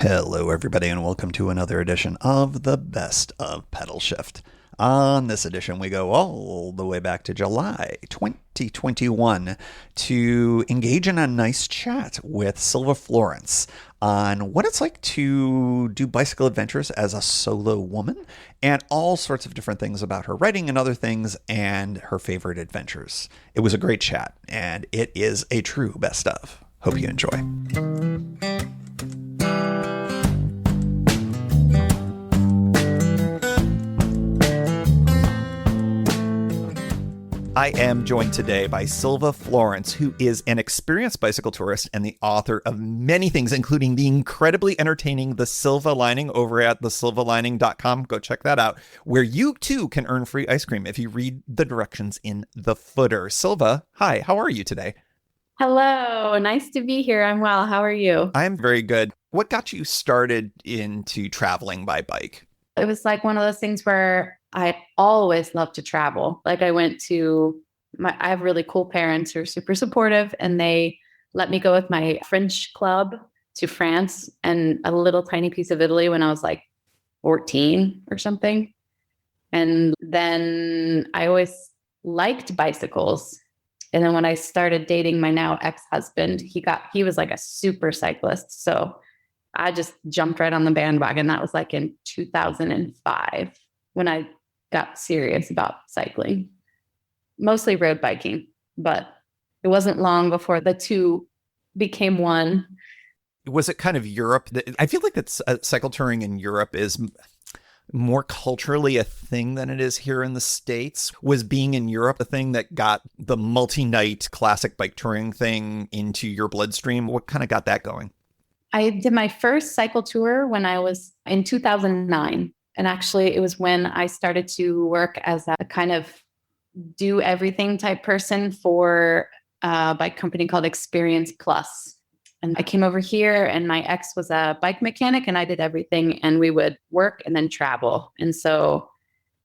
Hello, everybody, and welcome to another edition of the Best of Pedalshift. On this edition, we go all the way back to July 2021 to engage in a nice chat with Sylva Florence on what it's like to do bicycle adventures as a solo woman and all sorts of different things about her writing and other things and her favorite adventures. It was a great chat, and it is a true best of. Hope you enjoy. I am joined today by Sylva Florence, who is an experienced bicycle tourist and the author of many things, including the incredibly entertaining The Sylva Lining over at thesylvalining.com. Go check that out, where you too can earn free ice cream if you read the directions in the footer. Sylva, hi, how are you today? Hello, nice to be here. I'm well. How are you? I'm very good. What got you started into traveling by bike? It was like one of those things where I always loved to travel. Like I have really cool parents who are super supportive, and they let me go with my French club to France and a little tiny piece of Italy when I was like 14 or something. And then I always liked bicycles. And then when I started dating my now ex-husband, he was like a super cyclist. So I just jumped right on the bandwagon. That was like in 2005 when I got serious about cycling, mostly road biking, but it wasn't long before the two became one. Was it kind of Europe? I feel like that cycle touring in Europe is more culturally a thing than it is here in the States. Was being in Europe a thing that got the multi-night classic bike touring thing into your bloodstream? What kind of got that going? I did my first cycle tour when I was in 2009. And actually, it was when I started to work as a kind of do everything type person for a bike company called Experience Plus. And I came over here, and my ex was a bike mechanic, and I did everything, and we would work and then travel. And so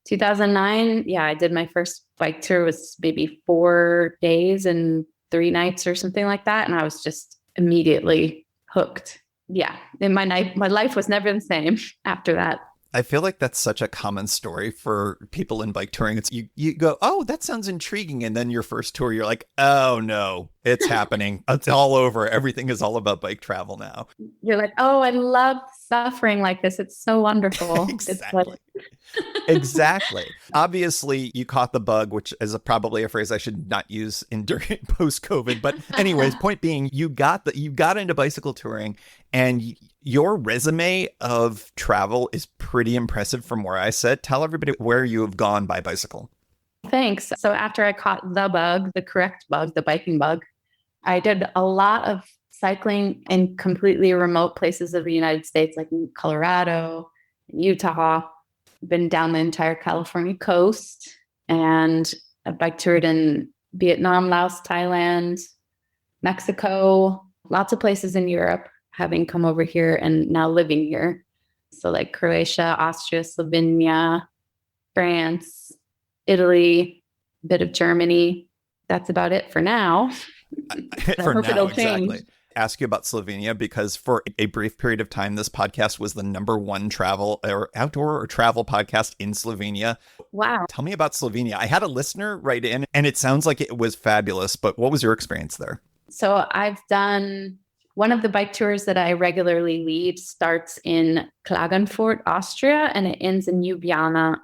2009, yeah, I did my first bike tour. It was maybe 4 days and 3 nights or something like that. And I was just immediately hooked. Yeah. And my life was never the same after that. I feel like that's such a common story for people in bike touring. It's you go, oh, that sounds intriguing. And then your first tour, you're like, oh no, it's happening. It's all over. Everything is all about bike travel now. You're like, oh, I love suffering like this. It's so wonderful. Exactly. Exactly. Obviously, you caught the bug, which is probably a phrase I should not use during post-COVID. But anyways, point being, you got into bicycle touring, and your resume of travel is pretty impressive from where I sit. Tell everybody where you have gone by bicycle. Thanks. So after I caught the bug, the correct bug, the biking bug, I did a lot of cycling in completely remote places of the United States, like in Colorado, Utah. Been down the entire California coast, and I bike toured in Vietnam, Laos, Thailand, Mexico, lots of places in Europe, having come over here and now living here. So like Croatia, Austria, Slovenia, France, Italy, a bit of Germany. That's about it for now. For now, exactly. Ask you about Slovenia because for a brief period of time, this podcast was the #1 travel or outdoor or travel podcast in Slovenia. Wow. Tell me about Slovenia. I had a listener write in, and it sounds like it was fabulous, but what was your experience there? So I've done one of the bike tours that I regularly lead starts in Klagenfurt, Austria, and it ends in Ljubljana,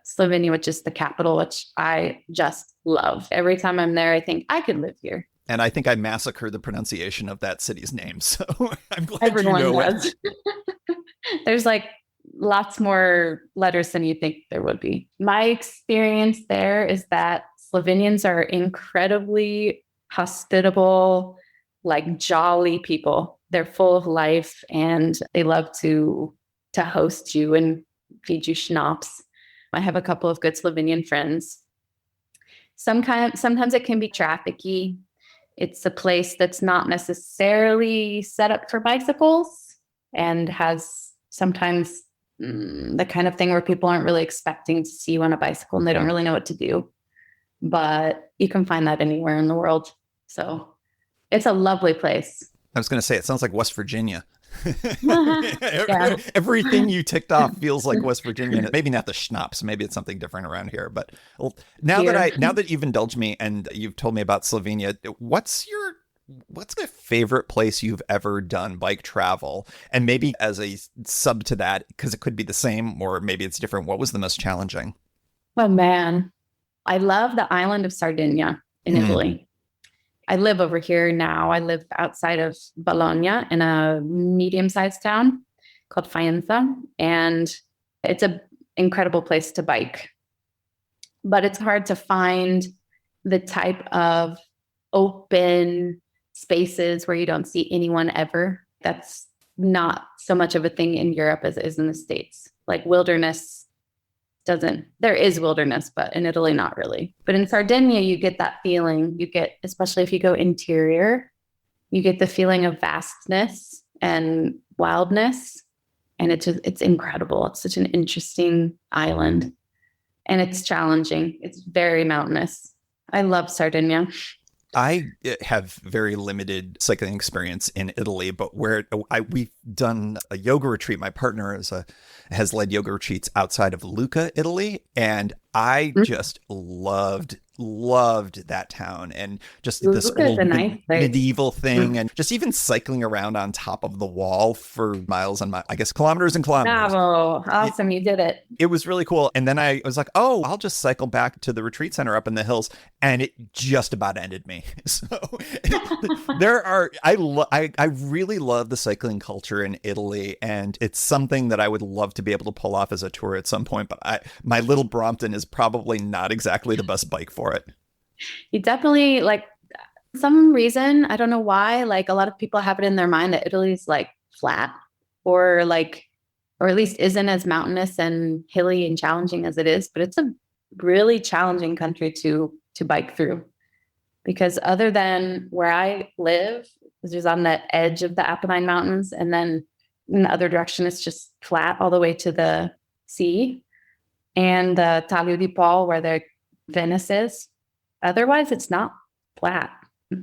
Slovenia, which is the capital, which I just love. Every time I'm there, I think I could live here. And I think I massacred the pronunciation of that city's name. So I'm glad Everyone you know does. it. There's like lots more letters than you think there would be. My experience there is that Slovenians are incredibly hospitable, like jolly people. They're full of life, and they love to host you and feed you schnapps. I have a couple of good Slovenian friends. Sometimes it can be trafficky. It's a place that's not necessarily set up for bicycles and has sometimes the kind of thing where people aren't really expecting to see you on a bicycle and they don't really know what to do. But you can find that anywhere in the world. So it's a lovely place. I was going to say, it sounds like West Virginia. Yeah, Everything you ticked off feels like West Virginia. Maybe not the schnapps. Maybe it's something different around here. But well, beer. now that you've indulged me and you've told me about Slovenia, what's the favorite place you've ever done bike travel? And maybe as a sub to that, because it could be the same or maybe it's different. What was the most challenging? Oh man, I love the island of Sardinia in Mm. Italy. I live over here now. I live outside of Bologna in a medium-sized town called Faenza, and it's an incredible place to bike. But it's hard to find the type of open spaces where you don't see anyone ever. That's not so much of a thing in Europe as it is in the States. Like wilderness doesn't, there is wilderness, but in Italy, not really. But in Sardinia, you get that feeling. You get, especially if you go interior, you get the feeling of vastness and wildness. And it's incredible. It's such an interesting island and it's challenging. It's very mountainous. I love Sardinia. I have very limited cycling experience in Italy, but we've done a yoga retreat. My partner has led yoga retreats outside of Lucca, Italy, and I just loved that town and just this Lucca is old a nice place. medieval thing, and just even cycling around on top of the wall for miles and I guess kilometers and kilometers. Bravo. Awesome. You did it. It was really cool. And then I was like, oh, I'll just cycle back to the retreat center up in the hills. And it just about ended me. So I really love the cycling culture in Italy. And it's something that I would love to be able to pull off as a tour at some point. But my little Brompton is probably not exactly the best bike for it. You definitely like some reason, I don't know why, like a lot of people have it in their mind that Italy's like flat or at least isn't as mountainous and hilly and challenging as it is, but it's a really challenging country to bike through. Because other than where I live, which is on the edge of the Apennine Mountains, and then in the other direction, it's just flat all the way to the sea and the Taglio di Po, where the Venice is. Otherwise, it's not flat.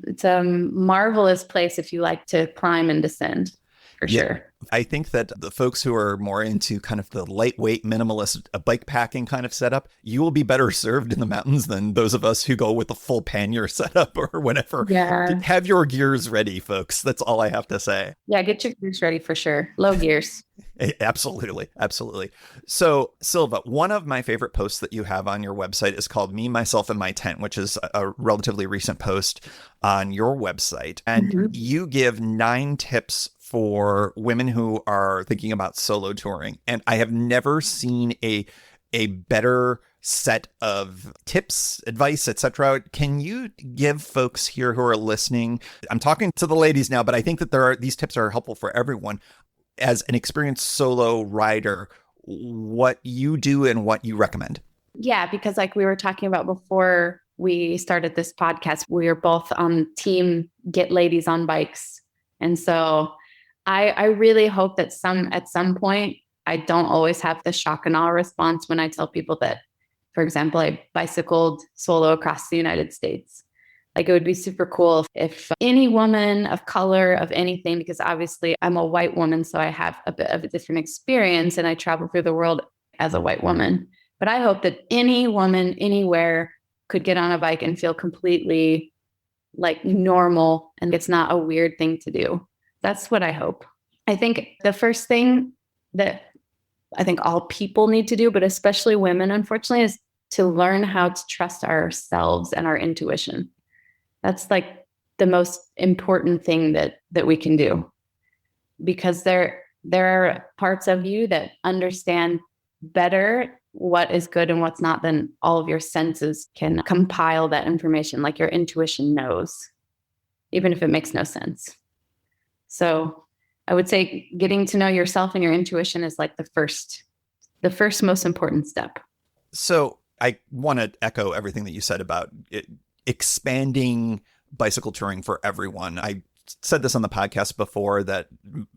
It's a marvelous place if you like to climb and descend, for sure. I think that the folks who are more into kind of the lightweight, minimalist bike packing kind of setup, you will be better served in the mountains than those of us who go with the full pannier setup or whatever. Yeah. Have your gears ready, folks. That's all I have to say. Yeah, get your gears ready for sure. Low gears. Absolutely. Absolutely. So, Sylva, one of my favorite posts that you have on your website is called Me, Myself, and My Tent, which is a relatively recent post on your website. And you give 9 tips for women who are thinking about solo touring. And I have never seen a better set of tips, advice, etc. Can you give folks here who are listening, I'm talking to the ladies now, but I think that these tips are helpful for everyone. As an experienced solo rider, what you do and what you recommend? Yeah, because like we were talking about before we started this podcast, we were both on team Get Ladies on Bikes. And so I really hope that at some point, I don't always have the shock and awe response when I tell people that, for example, I bicycled solo across the United States. Like it would be super cool if any woman of color, of anything, because obviously I'm a white woman, so I have a bit of a different experience and I travel through the world as a white woman. But I hope that any woman anywhere could get on a bike and feel completely like normal and it's not a weird thing to do. That's what I hope. I think the first thing that I think all people need to do, but especially women, unfortunately, is to learn how to trust ourselves and our intuition. That's like the most important thing that we can do, because there are parts of you that understand better what is good and what's not than all of your senses can compile that information. Like your intuition knows, even if it makes no sense. So I would say getting to know yourself and your intuition is like the first most important step. So I want to echo everything that you said about expanding bicycle touring for everyone. I said this on the podcast before, that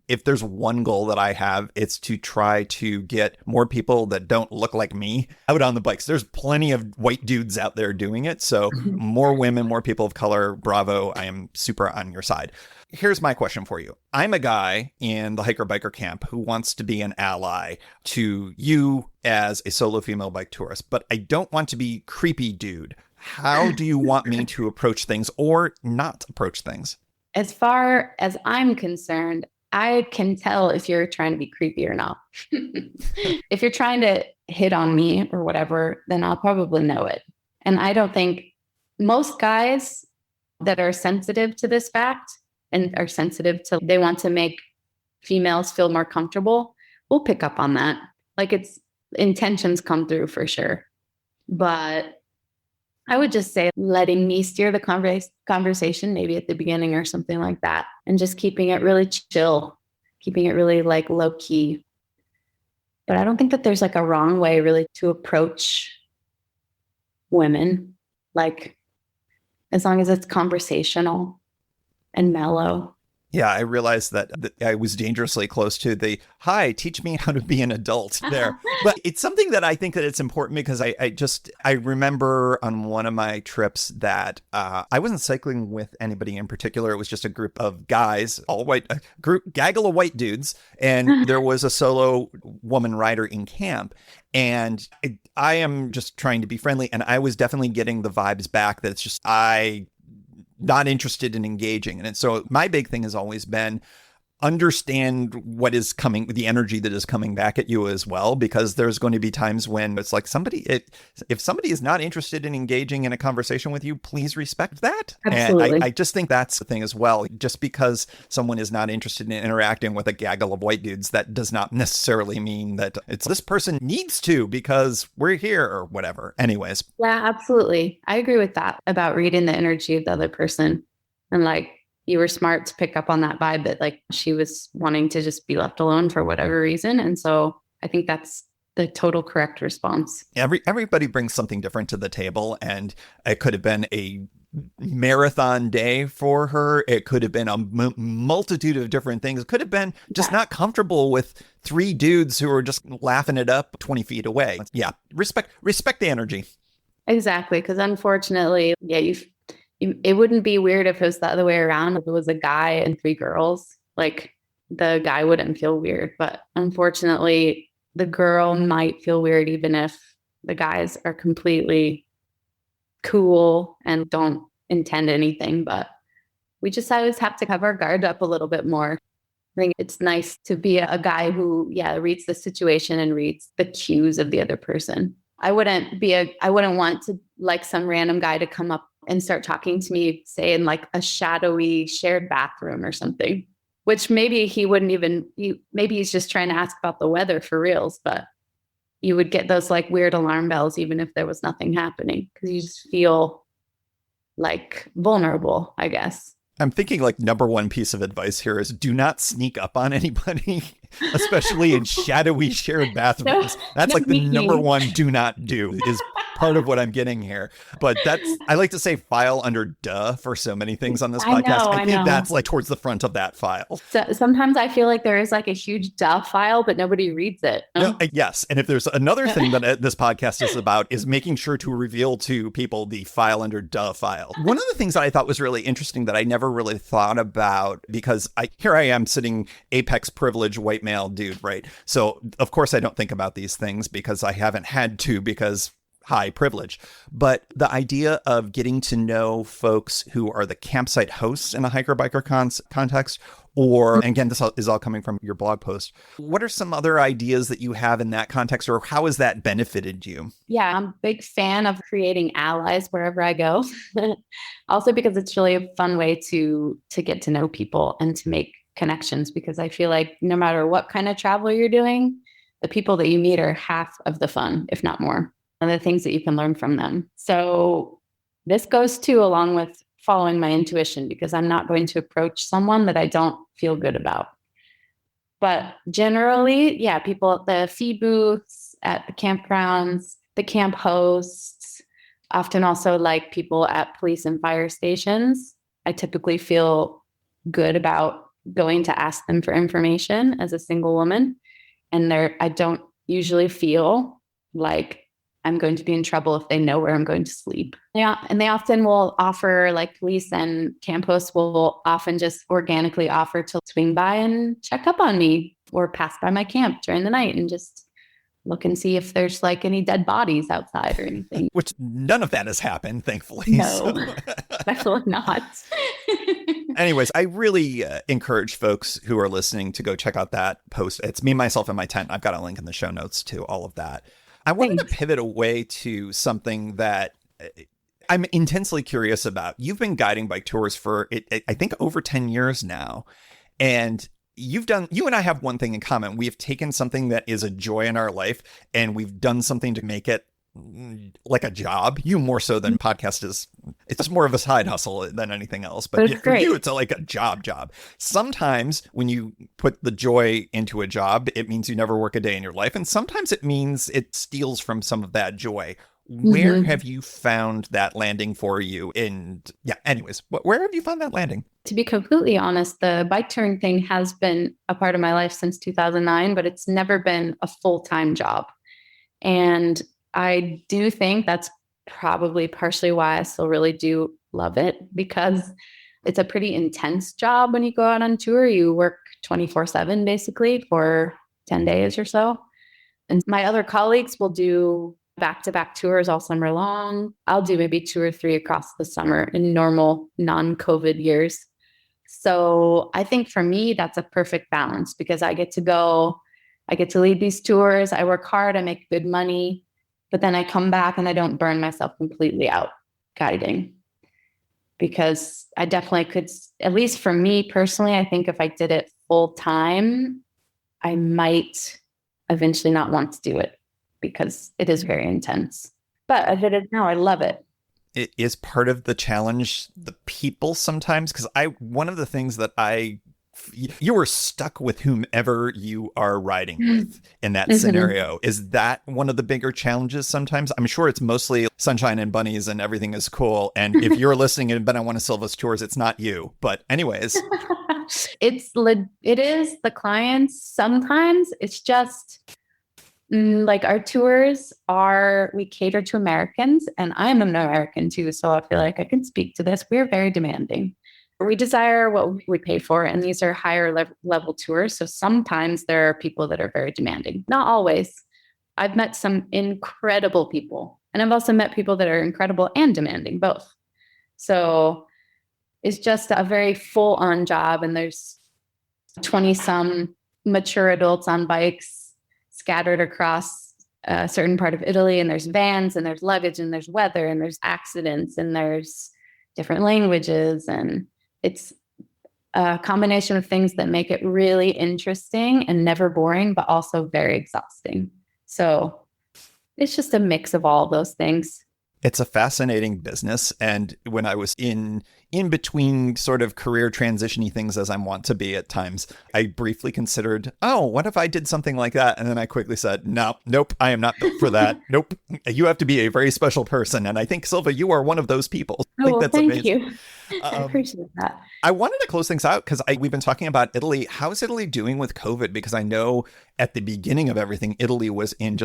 if there's one goal that I have, it's to try to get more people that don't look like me out on the bikes. There's plenty of white dudes out there doing it. So more women, more people of color, bravo. I am super on your side. Here's my question for you. I'm a guy in the hiker biker camp who wants to be an ally to you as a solo female bike tourist, but I don't want to be creepy dude. How do you want me to approach things or not approach things? As far as I'm concerned, I can tell if you're trying to be creepy or not. If you're trying to hit on me or whatever, then I'll probably know it. And I don't think most guys that are sensitive to this fact and are sensitive to, they want to make females feel more comfortable, will pick up on that. Like, it's intentions come through for sure. But I would just say letting me steer the conversation, maybe at the beginning or something like that, and just keeping it really chill, keeping it really like low key. But I don't think that there's like a wrong way really to approach women, like as long as it's conversational and mellow. Yeah, I realized that I was dangerously close to the, hi, teach me how to be an adult there. But it's something that I think that it's important because I remember on one of my trips that I wasn't cycling with anybody in particular. It was just a group of guys, all white, a gaggle of white dudes. And there was a solo woman rider in camp. And I am just trying to be friendly. And I was definitely getting the vibes back that it's just, not interested in engaging. And so my big thing has always been understand what is coming, the energy that is coming back at you as well, because there's going to be times when it's like if somebody is not interested in engaging in a conversation with you, please respect that. Absolutely. And I just think that's the thing as well. Just because someone is not interested in interacting with a gaggle of white dudes, that does not necessarily mean that it's this person needs to because we're here or whatever. Anyways. Yeah, absolutely. I agree with that about reading the energy of the other person. And like, you were smart to pick up on that vibe that like she was wanting to just be left alone for whatever reason. And so I think that's the total correct response. Everybody brings something different to the table, and it could have been a marathon day for her. It could have been a multitude of different things. It could have been just not comfortable with three dudes who are just laughing it up 20 feet away. Yeah. Respect the energy. Exactly. Because unfortunately, it wouldn't be weird if it was the other way around. If it was a guy and three girls, like the guy wouldn't feel weird. But unfortunately, the girl might feel weird even if the guys are completely cool and don't intend anything. But we just always have to have our guard up a little bit more. I think it's nice to be a guy who, reads the situation and reads the cues of the other person. I wouldn't want to like some random guy to come up and start talking to me, say in like a shadowy shared bathroom or something, which maybe he wouldn't even, maybe he's just trying to ask about the weather for reals, but you would get those like weird alarm bells, even if there was nothing happening, because you just feel like vulnerable, I guess. I'm thinking like number one piece of advice here is do not sneak up on anybody, especially in shadowy shared bathrooms. That's like the number one do not do is part of what I'm getting here. But I like to say file under duh for so many things on this podcast. I think that's like towards the front of that file. So sometimes I feel like there is like a huge duh file, but nobody reads it. No, yes. And if there's another thing that this podcast is about is making sure to reveal to people the file under duh file. One of the things that I thought was really interesting that I never really thought about, because here I am sitting apex privilege white male dude, right? So of course I don't think about these things because I haven't had to, because high privilege. But the idea of getting to know folks who are the campsite hosts in a hiker biker context, or, and again, this is all coming from your blog post. What are some other ideas that you have in that context, or how has that benefited you? Yeah, I'm a big fan of creating allies wherever I go. Also because it's really a fun way to get to know people and to make connections, because I feel like no matter what kind of travel you're doing, the people that you meet are half of the fun, if not more, and the things that you can learn from them. So this goes too along with following my intuition, because I'm not going to approach someone that I don't feel good about. But generally, people at the feed booths, at the campgrounds, the camp hosts, often also like people at police and fire stations. I typically feel good about going to ask them for information as a single woman. And I don't usually feel like I'm going to be in trouble if they know where I'm going to sleep. Yeah. And they often will offer, like police and camp hosts will often just organically offer to swing by and check up on me or pass by my camp during the night and just look and see if there's like any dead bodies outside or anything. Which none of that has happened, thankfully. No, definitely not. Anyways, I really encourage folks who are listening to go check out that post. It's Me, Myself, and My Tent. I've got a link in the show notes to all of that. I wanted to pivot away to something that I'm intensely curious about. You've been guiding bike tours for, I think, over 10 years now. And you and I have one thing in common. We have taken something that is a joy in our life and we've done something to make it like a job. You more so than podcast is. It's more of a side hustle than anything else. But for you, it's like a job. Sometimes when you put the joy into a job, it means you never work a day in your life. And sometimes it means it steals from some of that joy. Where have you found that landing for you? And yeah, anyways, where have you found that landing? To be completely honest, the bike touring thing has been a part of my life since 2009, but it's never been a full-time job. And I do think that's probably partially why I still really do love it, because it's a pretty intense job when you go out on tour. You work 24/7 basically for 10 days or so. And my other colleagues will do back-to-back tours all summer long. I'll do maybe 2 or 3 across the summer in normal non-COVID years. So I think for me, that's a perfect balance because I get to lead these tours. I work hard, I make good money, but then I come back and I don't burn myself completely out guiding, because I definitely could, at least for me personally, I think if I did it full time, I might eventually not want to do it because it is very intense. But as it is now, I love it. It is part of the challenge, the people sometimes, because one of the things that you were stuck with whomever you are riding with in that scenario. Is that one of the bigger challenges sometimes? I'm sure it's mostly sunshine and bunnies and everything is cool. And if you're listening and been on one of Sylva's tours, it's not you. But anyways. It is the clients. Sometimes it's just like our tours we cater to Americans, and I'm an American too. So I feel like I can speak to this. We're very demanding. We desire what we pay for, and these are higher level tours. So sometimes there are people that are very demanding. Not always. I've met some incredible people, and I've also met people that are incredible and demanding, both. So it's just a very full-on job, and there's 20-some mature adults on bikes scattered across a certain part of Italy, and there's vans, and there's luggage, and there's weather, and there's accidents, and there's different languages, and it's a combination of things that make it really interesting and never boring, but also very exhausting. So it's just a mix of all of those things. It's a fascinating business. And when I was in between sort of career transition-y things, as I'm wont to be at times, I briefly considered, what if I did something like that? And then I quickly said, nope, I am not built for that. Nope. You have to be a very special person. And I think, Sylva, you are one of those people. I think that's thank amazing. You. I appreciate that. I wanted to close things out because we've been talking about Italy. How's Italy doing with COVID? Because I know at the beginning of everything, Italy was in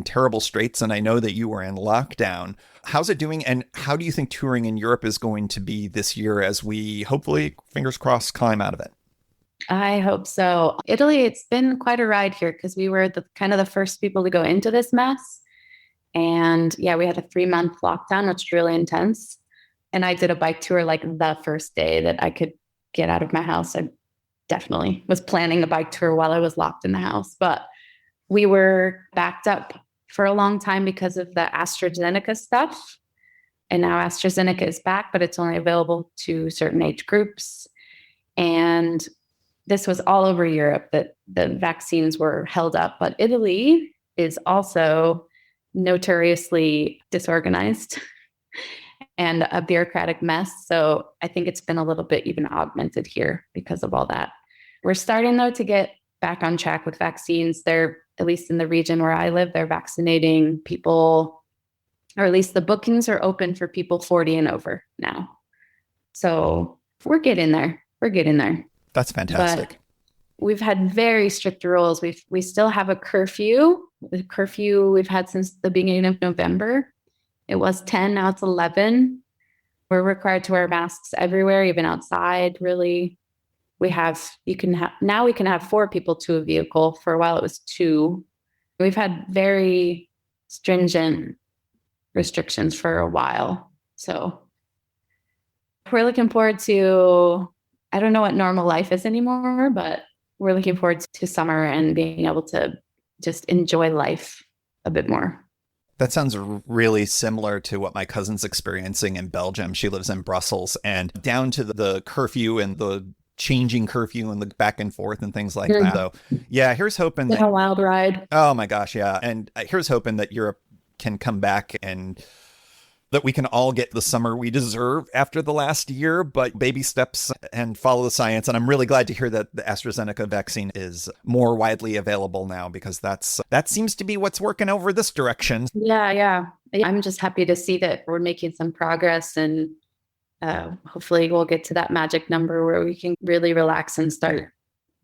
terrible straits. And I know that you were in lockdown. How's it doing? And how do you think touring in Europe is going to be this year as we hopefully, fingers crossed, climb out of it? I hope so. Italy, it's been quite a ride here because we were the first people to go into this mess. And yeah, we had a 3-month lockdown, which was really intense. And I did a bike tour like the first day that I could get out of my house. I definitely was planning a bike tour while I was locked in the house. But we were backed up for a long time because of the AstraZeneca stuff. And now AstraZeneca is back, but it's only available to certain age groups. And this was all over Europe that the vaccines were held up. But Italy is also notoriously disorganized and a bureaucratic mess. So I think it's been a little bit even augmented here because of all that. We're starting, though, to get back on track with vaccines. They're, at least in the region where I live, they're vaccinating people, or at least the bookings are open for people 40 and over now. So we're getting there. we're getting there. That's fantastic. But we've had very strict rules. We still have a curfew. The curfew we've had since the beginning of November. It was 10, now it's 11. We're required to wear masks everywhere, even outside, really. Now we can have 4 people to a vehicle. For a while it was 2. We've had very stringent restrictions for a while. So we're looking forward to, I don't know what normal life is anymore, but we're looking forward to summer and being able to just enjoy life a bit more. That sounds really similar to what my cousin's experiencing in Belgium. She lives in Brussels, and down to the curfew and the changing curfew and the back and forth and things like that. So yeah, here's hoping that, a wild ride. Oh my gosh. Yeah. And here's hoping that Europe can come back and that we can all get the summer we deserve after the last year, but baby steps and follow the science. And I'm really glad to hear that the AstraZeneca vaccine is more widely available now, because that seems to be what's working over this direction. Yeah. I'm just happy to see that we're making some progress, and hopefully we'll get to that magic number where we can really relax and start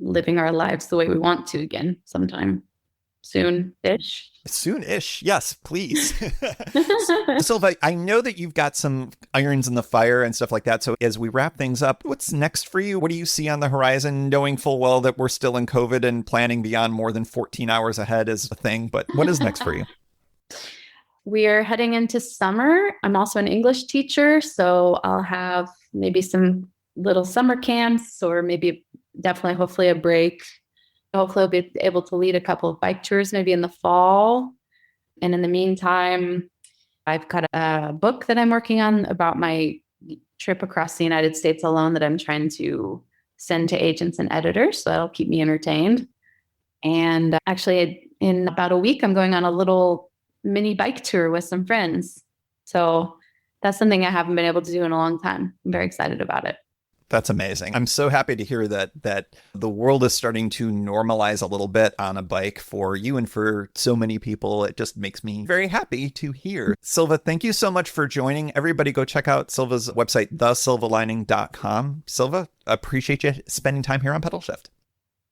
living our lives the way we want to again sometime soon-ish. Soon-ish. Yes, please. Sylva, I know that you've got some irons in the fire and stuff like that. So as we wrap things up, what's next for you? What do you see on the horizon, knowing full well that we're still in COVID and planning beyond more than 14 hours ahead is a thing, but what is next for you? We are heading into summer. I'm also an English teacher, so I'll have maybe some little summer camps, or maybe definitely, hopefully, a break. Hopefully I'll be able to lead a couple of bike tours maybe in the fall. And in the meantime, I've got a book that I'm working on about my trip across the United States alone that I'm trying to send to agents and editors. So that'll keep me entertained. And actually, in about a week, I'm going on a little mini bike tour with some friends. So that's something I haven't been able to do in a long time. I'm very excited about it. That's amazing. I'm so happy to hear that the world is starting to normalize a little bit on a bike for you and for so many people. It just makes me very happy to hear. Sylva, thank you so much for joining. Everybody go check out Sylva's website, thesylvalining.com. Sylva, appreciate you spending time here on Pedalshift.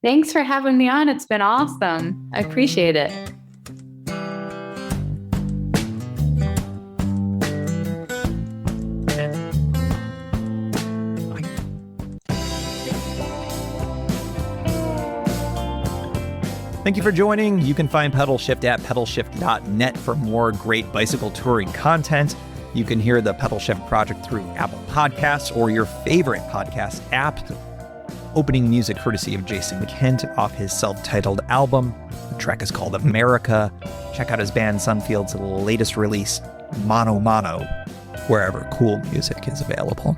Thanks for having me on. It's been awesome. I appreciate it. Thank you for joining. You can find Pedalshift at pedalshift.net for more great bicycle touring content. You can hear the Pedalshift project through Apple Podcasts or your favorite podcast app. Opening music courtesy of Jason Kent off his self-titled album. The track is called America. Check out his band Sunfield's latest release, Mono Mono, wherever cool music is available.